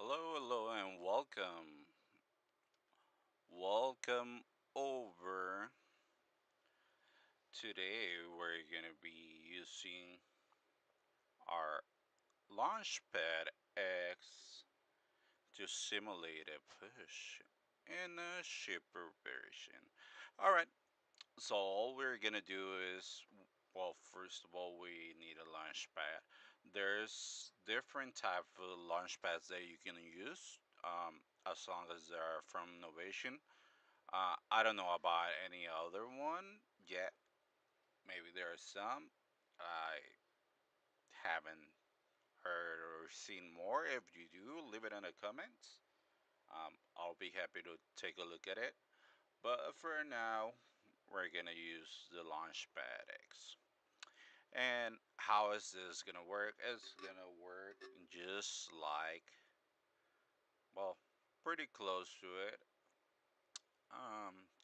Hello, hello, and welcome. Welcome over. Today, we're gonna be using our Launchpad X to simulate a push in a cheaper version. Alright, so all we're gonna do is, well, first of all, we need a Launchpad. There's different type of Launchpads that you can use, as long as they're from Novation. I don't know about any other one yet. Maybe there are some. I haven't heard or seen more. If you do, leave it in the comments. I'll be happy to take a look at it. But for now, we're gonna use the Launchpad X. And how is this gonna work? It's gonna work just like, well, pretty close to it,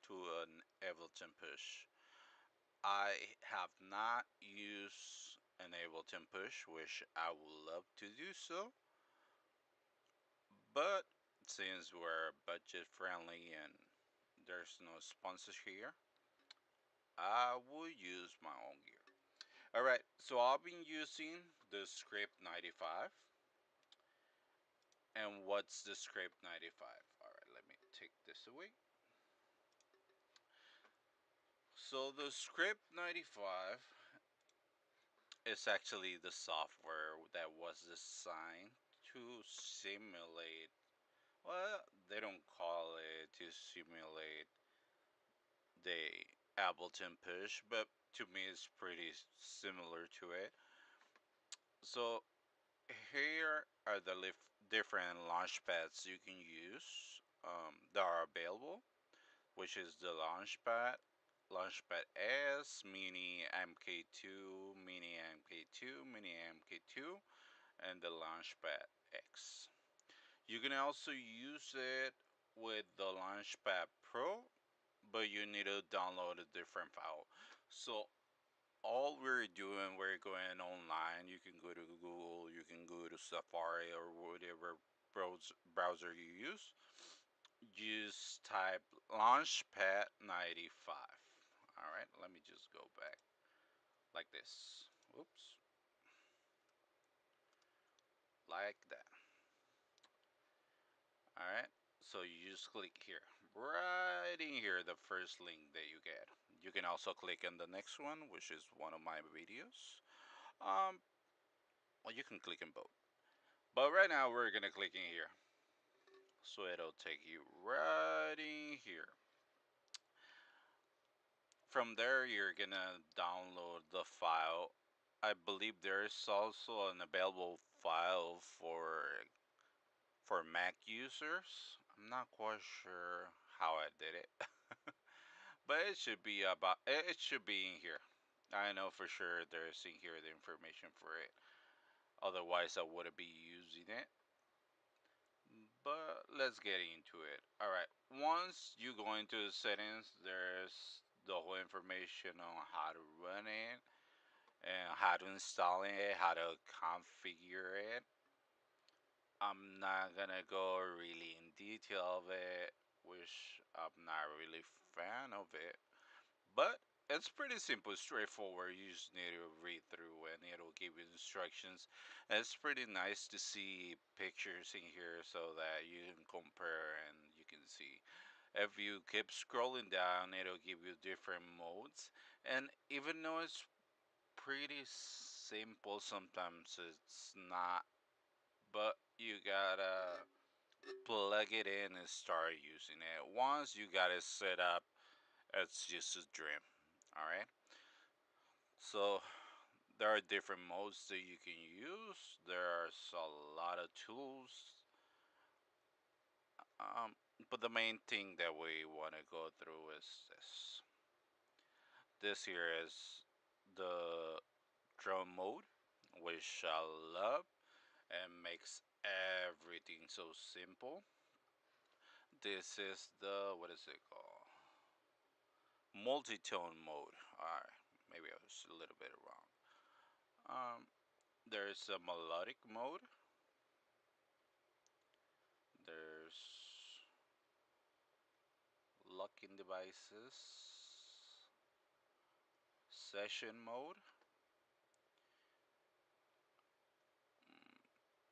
to an Ableton Push. I have not used an Ableton Push, which I would love to do so, but since we're budget friendly and there's no sponsors here, I will use my own gear. Alright, so I've been using the Script 95. And what's the Script 95? Alright, let me take this away. So the Script 95 is actually the software that was designed to simulate. Well, they don't call it to simulate the Ableton Push, but to me it's pretty similar to it. So here are the different launchpads you can use, that are available, which is the Launchpad S, Mini MK2, Mini MK2, Mini MK2, and the Launchpad X. You can also use it with the Launchpad Pro, but you need to download a different file. So all we're doing, we're going online. You can go to Google, you can go to Safari or whatever browser you use. Just type Launchpad 95. All right, let me just go back like this. Oops, like that. Alright, so you just click here. Right in here, the first link that you get. You can also click on the next one, which is one of my videos. Um, well, you can click in both. But right now, we're gonna click in here. So it'll take you right in here. From there, you're gonna download the file. I believe there is also an available file for Mac users. I'm not quite sure how I did it. But it should be it should be in here. I know for sure there's in here the information for it. Otherwise I wouldn't be using it. But let's get into it. Alright. Once you go into the settings, there's the whole information on how to run it and how to install it, how to configure it. I'm not gonna go really in detail of it, which I'm not really fan of it. But it's pretty simple, straightforward. You just need to read through and it'll give you instructions. And it's pretty nice to see pictures in here so that you can compare and you can see. If you keep scrolling down, it'll give you different modes. And even though it's pretty simple, sometimes it's not. But you gotta plug it in and start using it. Once you got it set up, it's just a dream. Alright? So there are different modes that you can use. There's a lot of tools. Um, but the main thing that we want to go through is this. This here is the drum mode, which I love and makes everything so simple. This is the, what is it called? Multi-tone mode. Alright, maybe I was a little bit wrong. There's a melodic mode, locking devices, session mode,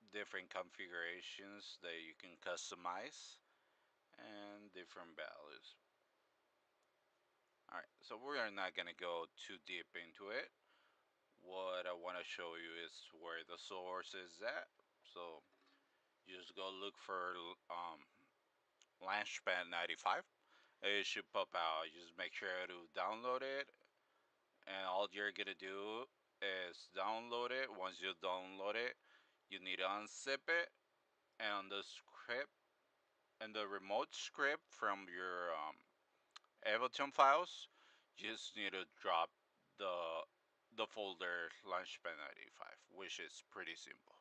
different configurations that you can customize, and different values. Alright, so we are not going to go too deep into it. What I want to show you is where the source is at. So you just go look for Launchpad 95. It should pop out. Just make sure to download it, and all you're gonna do is download it. Once you download it, you need to unzip it, and on the script and the remote script from your Ableton files, you just need to drop the the folder Launchpad 95, which is pretty simple.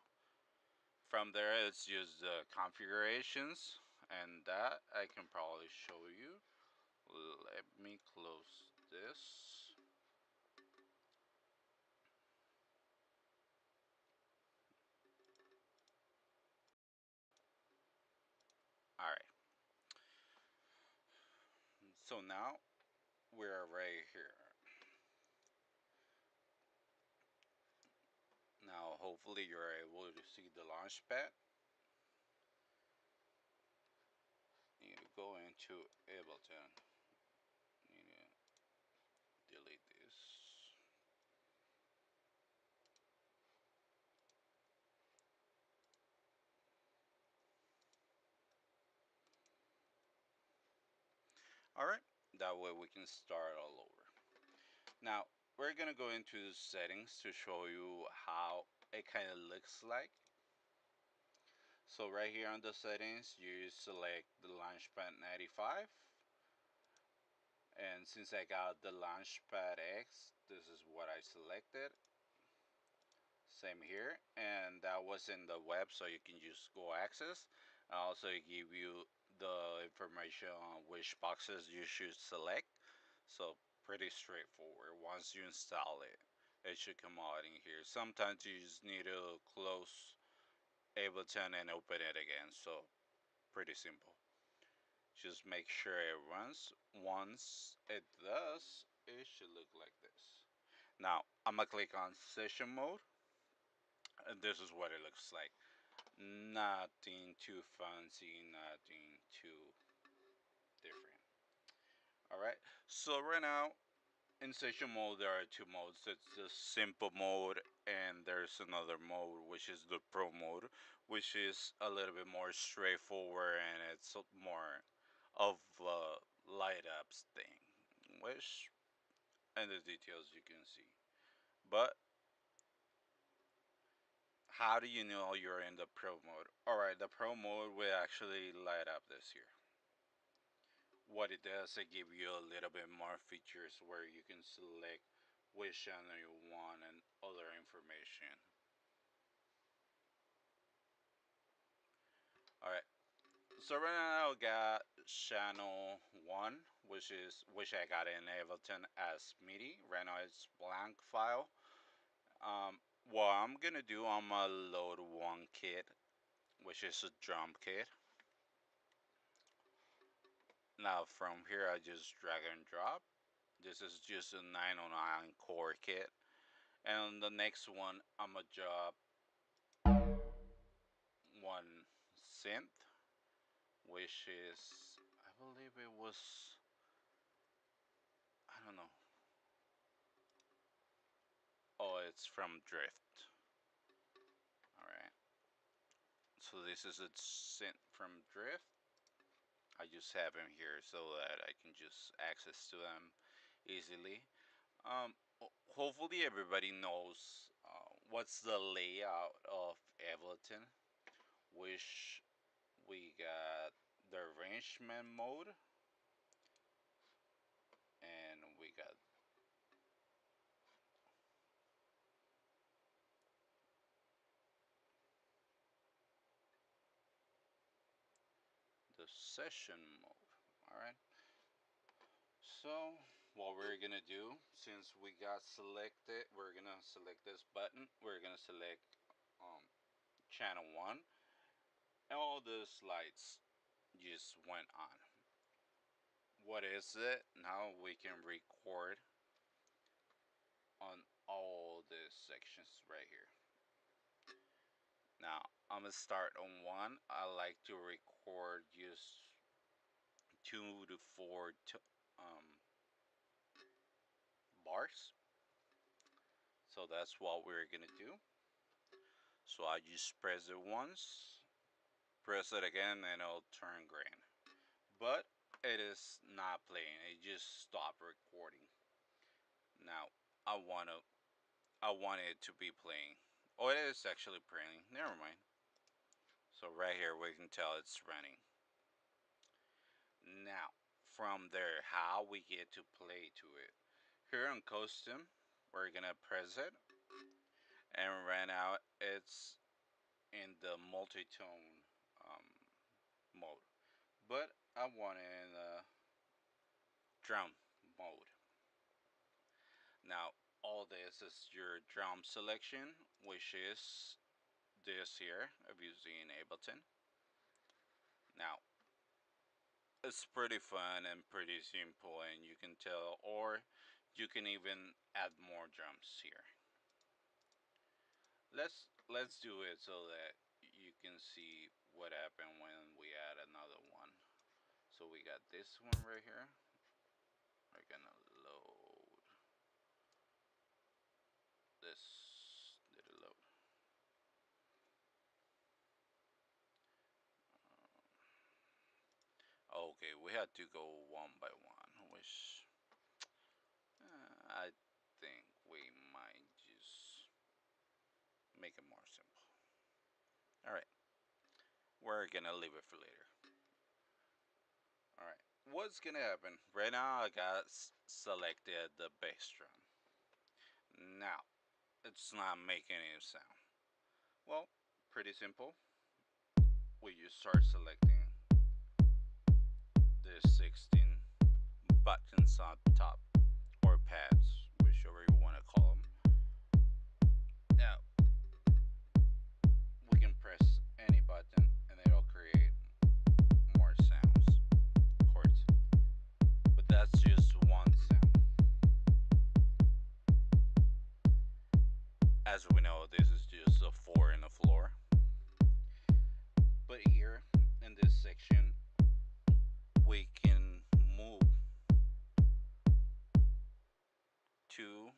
From there, it's just the configurations, and that I can probably show you. Let me close this. Alright, so now we're right here. Now, hopefully, you're able to see the Launchpad. You go into Ableton. You delete this. Alright, that way we can start all over. Now, we're gonna go into settings to show you how it kind of looks like. So right here on the settings, you select the Launchpad 95. And since I got the Launchpad X, this is what I selected. Same here, and that was in the web, so you can just go access. I also give you the information on which boxes you should select. So pretty straightforward. Once you install it, it should come out in here. Sometimes you just need to close Ableton and open it again. So pretty simple. Just make sure it runs. Once it does, it should look like this. Now I'm gonna click on session mode, and this is what it looks like. Nothing too fancy, nothing too different. Alright, so right now in session mode there are two modes. It's the simple mode, and there's another mode which is the pro mode, which is a little bit more straightforward, and it's more of a light ups thing, which and the details you can see. But how do you know you're in the pro mode? Alright, the pro mode will actually light up this here. What it does, it give you a little bit more features where you can select which channel you want and other information. Alright, so right now I got channel 1, which I got in Ableton as MIDI. Right now it's blank file. What I'm gonna do, I'm gonna load one kit, which is a drum kit. Now from here I just drag and drop. This is just a 909 core kit. And on the next one I'm gonna drop one synth, which is, I believe it was, I don't know. Oh, it's from Drift. Alright. So this is a synth from Drift. I just have them here so that I can just access to them easily. Um, Hopefully everybody knows what's the layout of Ableton, which we got the arrangement mode, and we got the session mode. Alright, so what we're gonna do, since we got selected, we're gonna select this button, we're gonna select channel 1, and all these lights just went on. what is it? Now we can record on all the sections right here. Now I'm gonna start on one. I like to record just 2 to 4 bars. So that's what we're gonna do. So I just press it once, press it again, and it'll turn green. But it is not playing. It just stopped recording. Now I want it to be playing. Oh, it is actually playing. Never mind. So right here we can tell it's running. Now from there, how we get to play to it. Here on custom, we're gonna press it, and right now it's in the multi-tone mode. But I want it in the drum mode. Now all this is your drum selection, which is this here if you see in Ableton. Now it's pretty fun and pretty simple, and you can tell, or you can even add more drums here. Let's do it so that you can see what happened when we add another one. So we got this one right here. We're gonna load this. Did it load? Okay, we had to go one by one, which I think we might just make it more simple. Alright, we're gonna leave it for later. Alright, what's gonna happen? Right now I got selected the bass drum. Now, it's not making any sound. Well, pretty simple. We just start selecting the 16 buttons on top, or pads, whichever you want to call them. Now, we can press any button and it'll create more sounds, chords. But that's just one sound. As we know, this is just a 4 in the floor. But here in this section, we can move to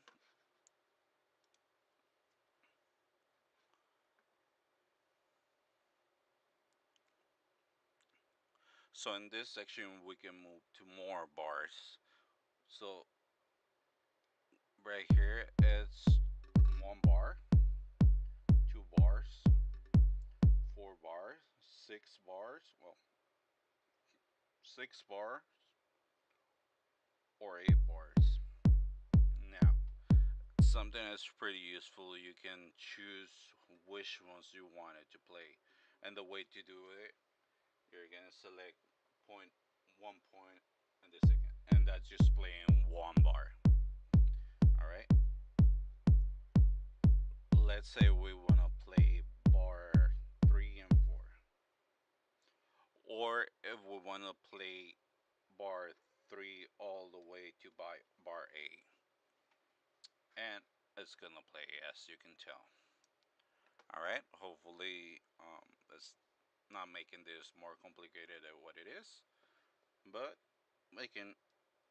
so in this section we can move to more bars. So right here it's 1 bar, 2 bars, 4 bars, 6 bars, well, 6 bars, or 8 bars. Now, something that's pretty useful, you can choose which ones you wanted to play. And the way to do it, you're gonna select point, 1 point, and the second. And that's just playing 1 bar. Alright? Let's say we wanna play bar 3 and 4. Or if we wanna play bar 3 all the way to bar 8. And it's gonna play, as you can tell. Alright, hopefully it's not making this more complicated than what it is, but we can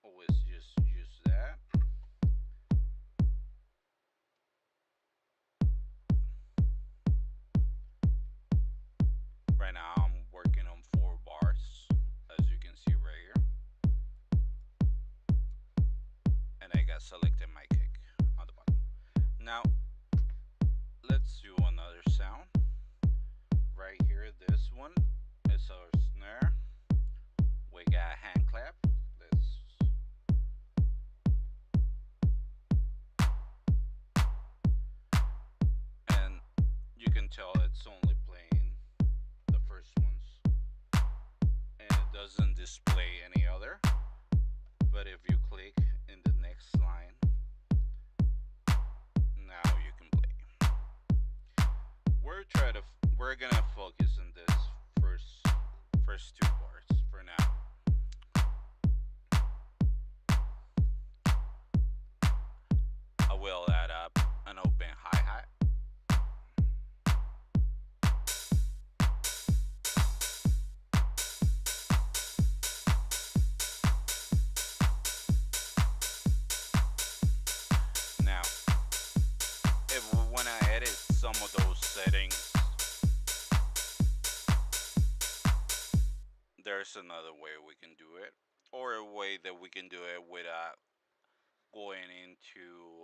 always just use that. Right now I'm working on 4 bars, as you can see right here, and I got selected my kick on the bottom. Now let's do another sound. Right here, this one is our snare. We got hand clap. And you can tell it's only playing the first ones, and it doesn't display any other. But if you click in the next line, now you can play. We're gonna focus on this first 2 parts for now. there's another way we can do it, or a way that we can do it without going into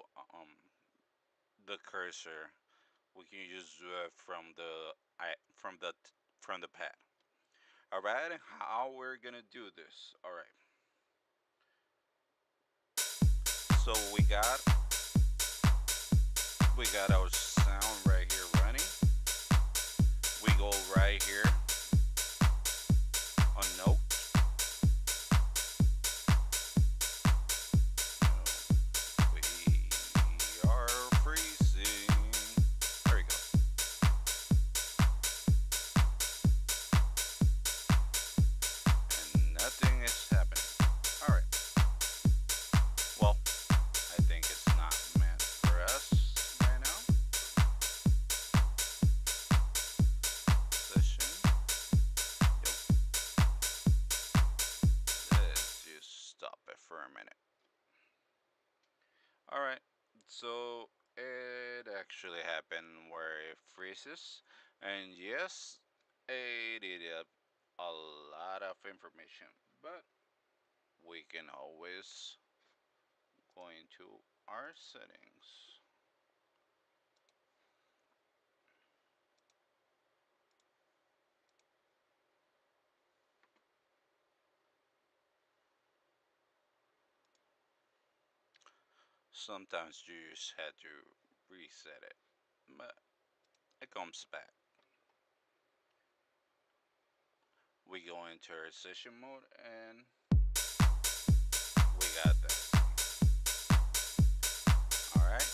the cursor. We can just do it from the from the pad. All right, how we're gonna do this? All right. So we got our sound right here running. We go right here on note. We are freezing. There we go. And nothing is happening. Alright. Well, I think it's not meant for us right now. Session. Yep. Let's just stop it for a minute. Alright, so it actually happened where it freezes, and yes, it ate up a lot of information, but we can always go into our settings. Sometimes you just had to reset it, but it comes back. We go into our session mode and we got that. Alright.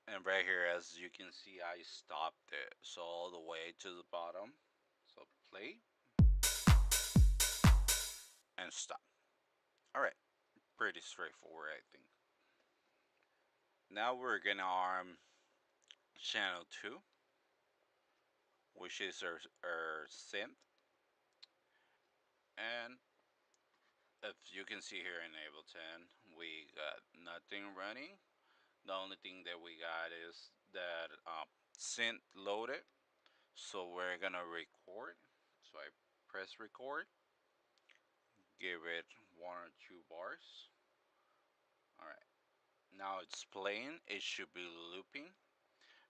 And right here, as you can see, I stopped it. So all the way to the bottom. So play and stop. Alright. Pretty straightforward, I think. Now we're gonna arm channel 2, which is our synth. And if you can see here in Ableton, we got nothing running. The only thing that we got is that synth loaded. So we're gonna record. So I press record, give it 1 or 2 bars. Alright, now it's playing. It should be looping.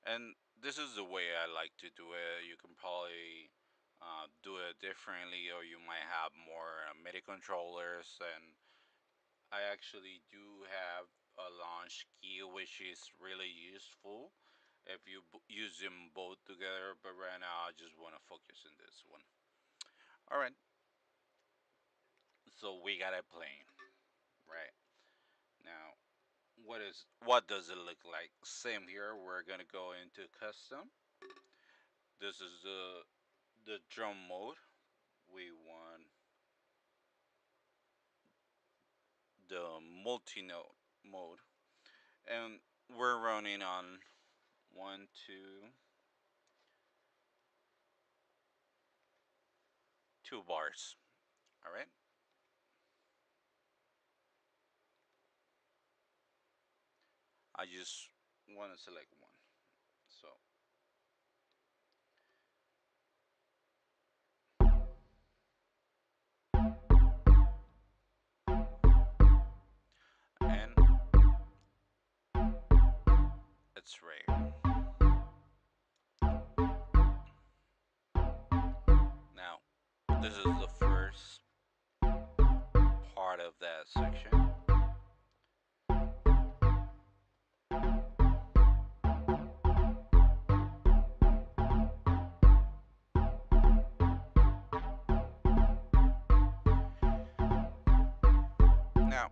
And this is the way I like to do it. You can probably do it differently, or you might have more MIDI controllers. And I actually do have a launch key, which is really useful if you use them both together. But right now, I just want to focus on this one. All right. So we got it playing, right? Now, what does it look like? Same here. We're gonna go into custom. This is the drum mode. We want the multi-note mode, and we're running on 2 bars. All right. I just want to select one. So and it's right. Now, this is the first part of that section. Now,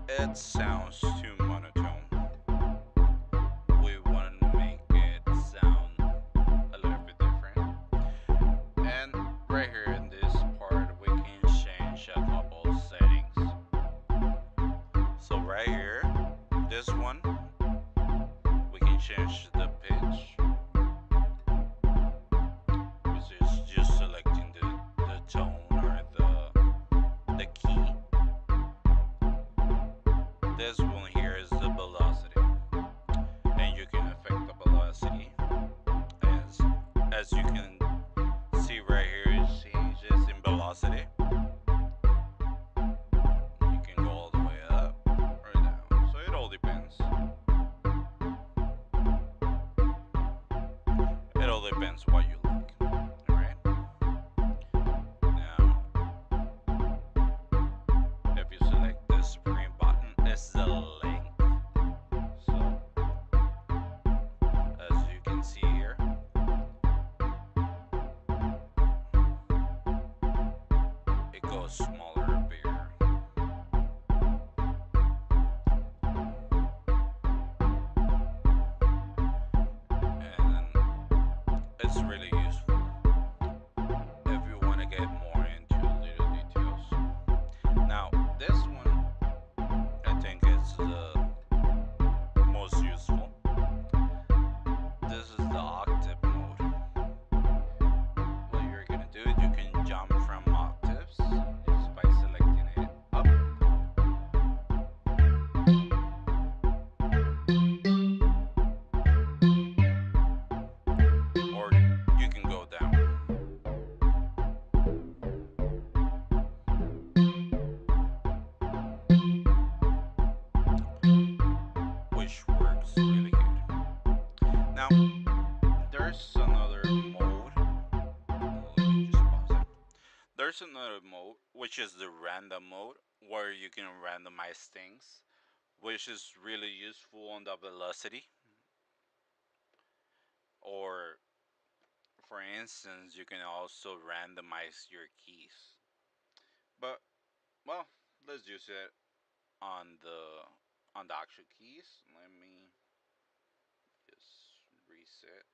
it sounds too monotone. We want to make it sound a little bit different. And right here in this part, we can change a couple settings. So right here, this one, we can change the pitch, which is just selecting the tone or the key. This one here is the velocity, and you can affect the velocity as depends what you like. Alright? Now, if you select the spring button, it's the length. So, as you can see here, it goes smaller or bigger. And it's really useful if you want to get more into little details. Now, this one I think is the most useful. This is the octave mode. What you're gonna do is you can jump from octaves just by selecting it up, or you can go down. Which works really good. Now, there's another mode. Let me just pause it. There's another mode, which is the random mode, where you can randomize things, which is really useful on the velocity. Or, for instance, you can also randomize your keys. But, well, let's use it on the actual keys. Let me just reset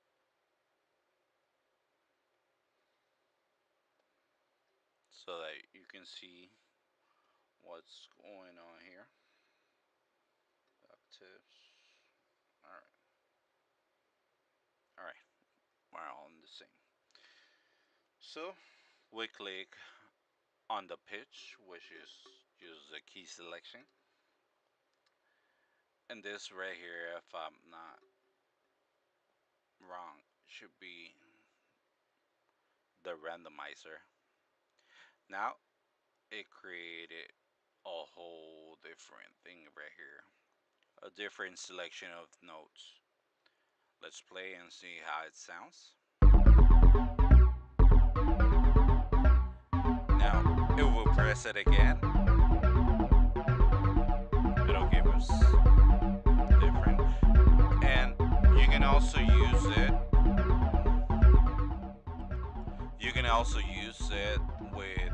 so that you can see what's going on here. Octaves. Alright. Alright. We're all on the same. So we click on the pitch, which is just the key selection. And this right here, if I'm not wrong, should be the randomizer. Now it created a whole different thing right here. A different selection of notes. Let's play and see how it sounds. Now, if we press it again, it'll give us different. And you can also use it. You can also use it with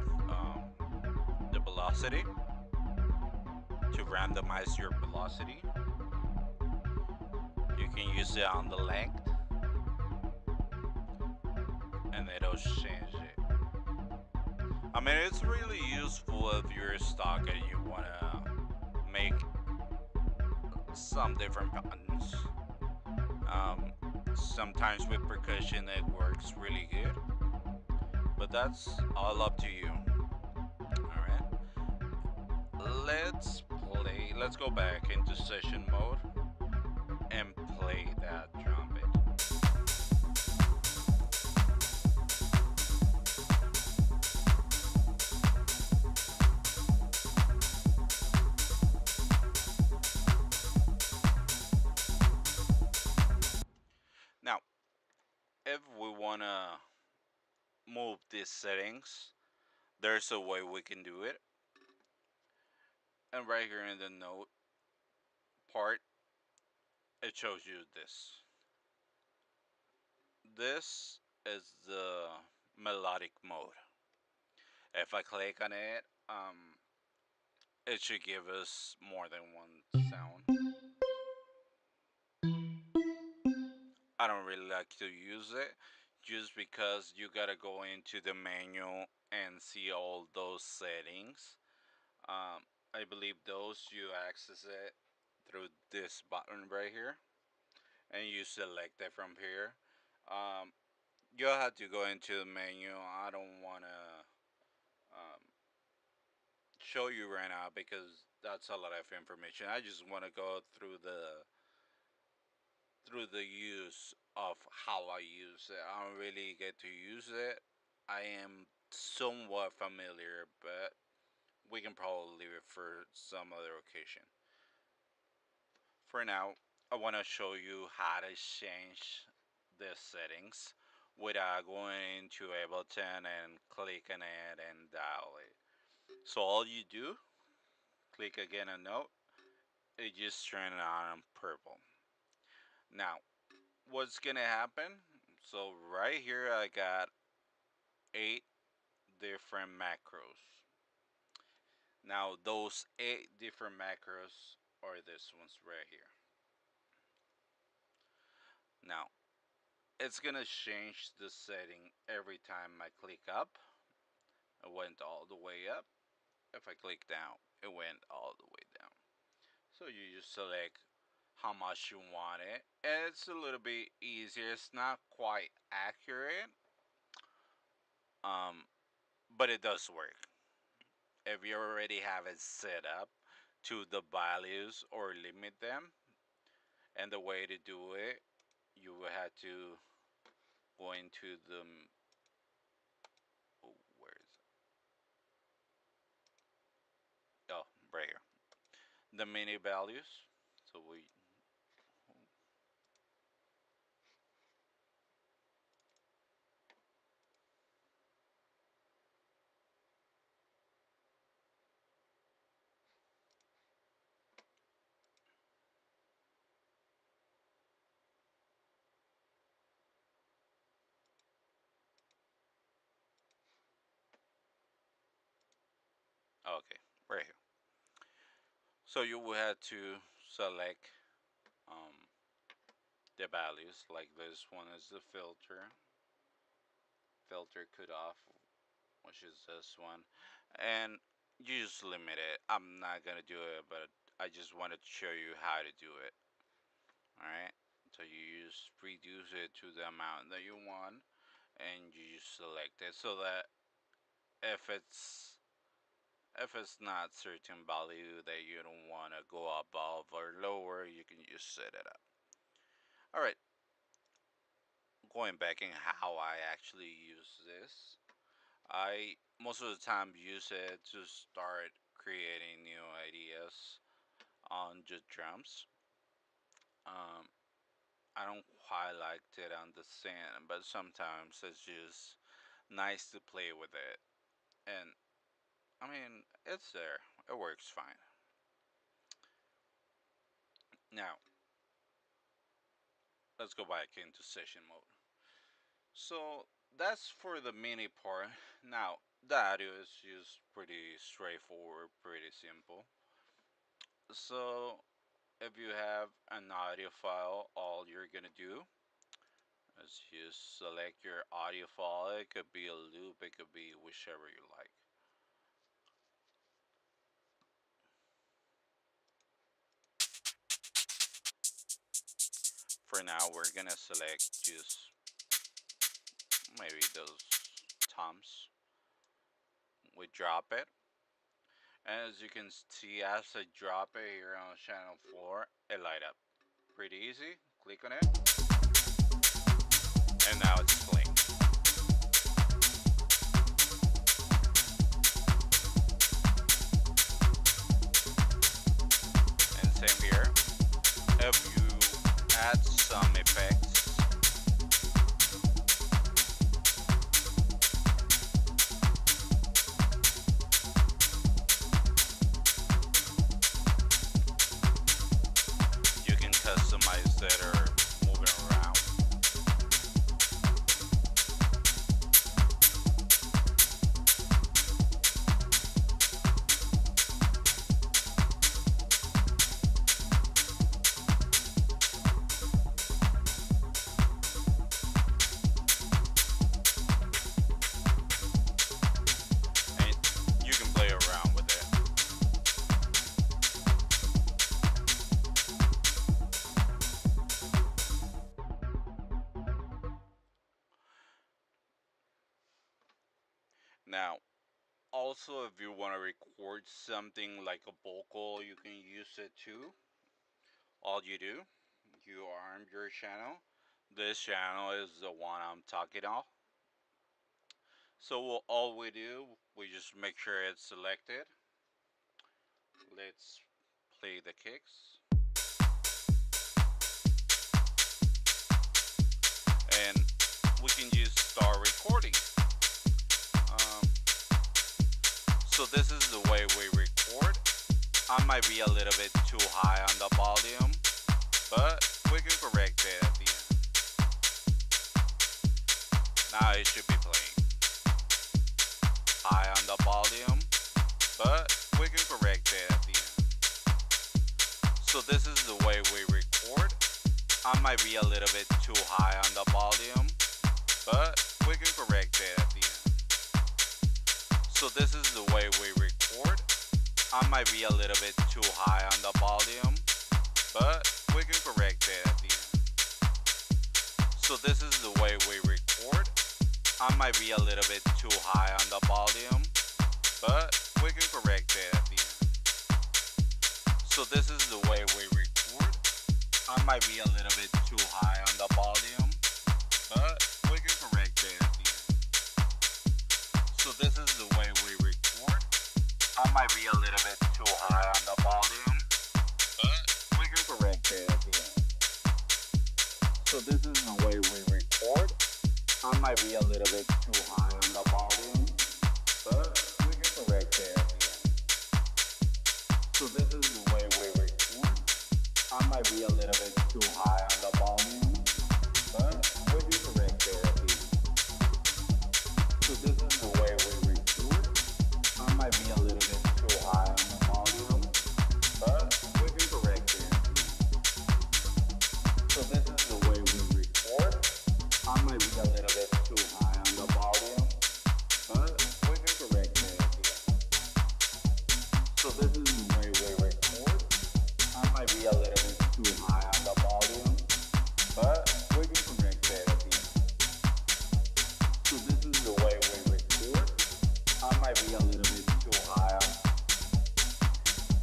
the velocity to randomize your velocity. You can use it on the length, and it'll change it. I mean, it's really useful if you're stuck and you wanna make some different patterns. Sometimes with percussion it works really good, but that's all up to you. Alright, let's play. Let's go back into session mode and play that trumpet. Now, if we want to move these settings, there's a way we can do it. And right here in the note part, it shows you this. This is the melodic mode. If I click on it, it should give us more than one sound. I don't really like to use it just because you gotta go into the menu and see all those settings. I believe those you access it through this button right here, and you select it from here. Um, you'll have to go into the menu. I don't wanna um, show you right now because that's a lot of information. I just want to go through the use of how I use it. I don't really get to use it. I am somewhat familiar, but we can probably leave it for some other occasion. For now, I want to show you how to change the settings without going into Ableton and clicking it and dial it. So all you do, click again a note, it just turn it on purple. Now, what's gonna happen? So right here I got 8 different macros. Now those 8 different macros are this ones right here. Now it's gonna change the setting every time I click up. It went all the way up. If I click down, it went all the way down. So you just select how much you want it. And it's a little bit easier. It's not quite accurate, um, but it does work. If you already have it set up to the values or limit them, and the way to do it, you will have to go into the oh, where is it? Oh, right here. The mini values. So we okay, right here. So you will have to select um, the values. Like this one is the filter cutoff, which is this one, and you just limit it. I'm not gonna do it, but I just wanted to show you how to do it. All right. So you just reduce it to the amount that you want, and you just select it so that if it's if it's not certain value that you don't want to go above or lower, you can just set it up. All right, going back in how I actually use this, I most of the time use it to start creating new ideas on just drums. Um, I don't quite like it on the synth, but sometimes it's just nice to play with it. And I mean, it's there. It works fine. Now, let's go back into session mode. So that's for the mini part. Now, the audio is just pretty straightforward, pretty simple. So if you have an audio file, all you're gonna do is just select your audio file. It could be a loop, it could be whichever you like. For now, we're gonna select just maybe those toms. We drop it. And as you can see, as I drop it here on channel 4, it light up. Pretty easy. Click on it, and now it's playing. And same here. If you add some effects, you can customize it or move it around. And you can play around with it. Now, also, if you want to record something like a vocal, you can use it too. All you do, you arm your channel. This channel is the one I'm talking on. So all we do, we just make sure it's selected. Let's play the kicks. And we can just this is the way we record. I might be a little bit too high on the volume, but we can correct it at the end. Now it should be playing. High on the volume, but we can correct it at the end. So this is the way we record. I might be a little bit too high on the volume, but we can correct it at the end. So this is the way we record. I might be a little bit too high on the volume, but we can correct it at the end. So this is the way we record. I might be a little bit too high on the volume, but we can correct it at the end. So this is the way we record. I might be a little bit too high on the volume, but we can correct it at the end. So this is the way we record. I might be a little bit too high on the volume, but we can correct it at the end. So this is the way we record. I might be a little bit too high on the volume, but we can correct it at the end. So this is the way we record. I might be a little bit too high on the volume, but we can correct it at the end. So this is the way we record. I might be a little bit too high on the volume, but we can correct it at the end. So this is the way we record. I might be a little bit too high on the volume, but we can correct it at the end. So this is the way we record. I might be a little bit too high on the volume, but we can correct it at the end. So this is the way we record. I might be a little bit too high on.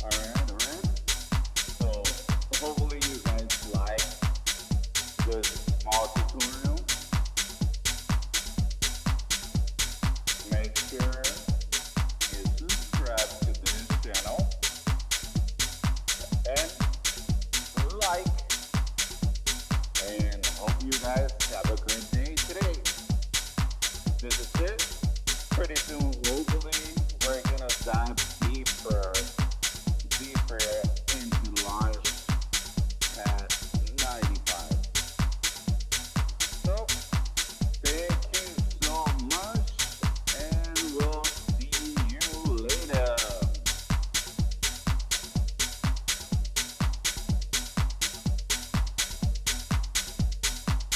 Alright. So hopefully you guys like this small tutorial. Make sure you subscribe to this channel and like, and hope you guys have a great day today. This is